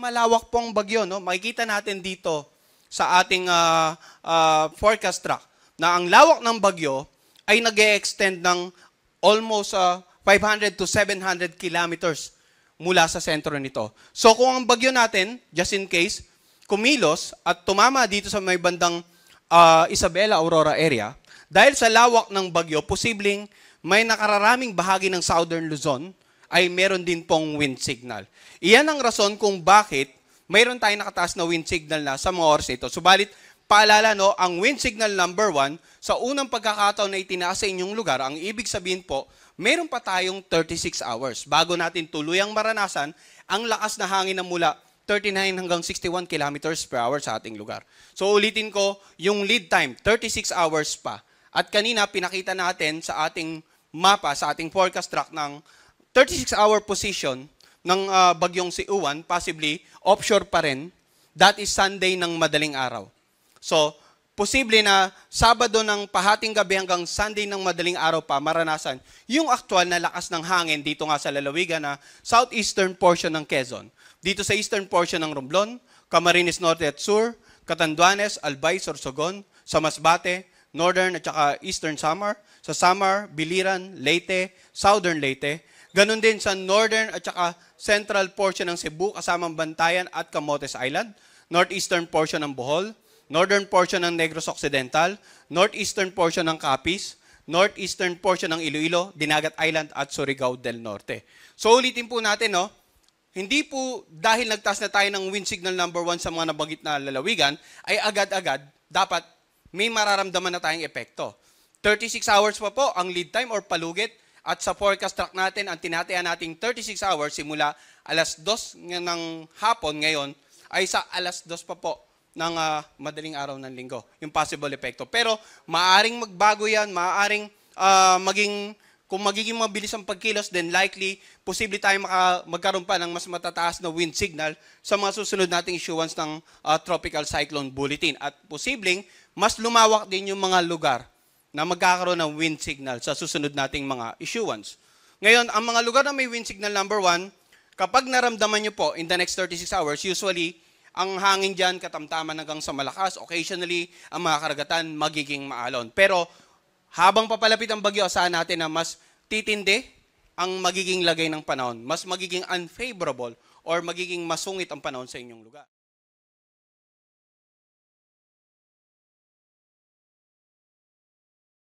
malawak pong bagyo. No? Makikita natin dito sa ating forecast track na ang lawak ng bagyo ay nag-e-extend ng almost 500 to 700 kilometers mula sa sentro nito. So kung ang bagyo natin, just in case, kumilos at tumama dito sa may bandang Isabela, Aurora area, dahil sa lawak ng bagyo, posibleng may nakararaming bahagi ng Southern Luzon ay meron din pong wind signal. Iyan ang rason kung bakit mayroon tayong nakataas na wind signal na sa mga oras ito. Subalit, paalala, no, ang wind signal number 1, sa unang pagkakataon na itinaas sa inyong lugar, ang ibig sabihin po, meron pa tayong 36 hours bago natin tuluyang maranasan ang lakas na hangin na mula 39 hanggang 61 kilometers per hour sa ating lugar. So ulitin ko, yung lead time, 36 hours pa. At kanina, pinakita natin sa ating mapa, sa ating forecast track ng 36-hour position ng bagyong si Uwan, possibly offshore pa rin. That is Sunday ng madaling araw. So, posible na Sabado ng pahating gabi hanggang Sunday ng madaling araw pa maranasan yung actual na lakas ng hangin dito nga sa lalawigan na southeastern portion ng Quezon. Dito sa eastern portion ng Romblon, Camarines Norte at Sur, Catanduanes, Albay, Sorsogon, sa Masbate, Northern at saka Eastern Samar, sa Samar, Biliran, Leyte, Southern Leyte, ganun din sa Northern at saka Central portion ng Cebu kasamang Bantayan at Camotes Island, Northeastern portion ng Bohol, Northern portion ng Negros Occidental, Northeastern portion ng Capiz, Northeastern portion ng Iloilo, Dinagat Island at Surigao del Norte. So ulitin po natin, no? Hindi po dahil nagtaas na tayo ng wind signal number 1 sa mga nabagit na lalawigan, ay agad-agad dapat may mararamdaman na tayong epekto. 36 hours pa po ang lead time or palugit at sa forecast track natin, ang tinataya nating 36 hours simula alas 2 ng hapon ngayon ay sa alas 2 pa po ng madaling araw ng linggo, yung possible epekto. Pero maaaring magbago yan, maaaring kung magiging mabilis ang pagkilos, then likely, posible tayo magkaroon pa ng mas matataas na wind signal sa mga susunod nating issuance ng Tropical Cyclone Bulletin. At posibleng, mas lumawak din yung mga lugar na magkakaroon ng wind signal sa susunod nating mga issuance. Ngayon, ang mga lugar na may wind signal number 1, kapag naramdaman nyo po in the next 36 hours, usually, ang hangin dyan katamtaman hanggang sa malakas. Occasionally, ang mga karagatan magiging maalon. Pero, habang papalapit ang bagyo, asahan natin na mas titindi ang magiging lagay ng panahon. Mas magiging unfavorable or magiging masungit ang panahon sa inyong lugar.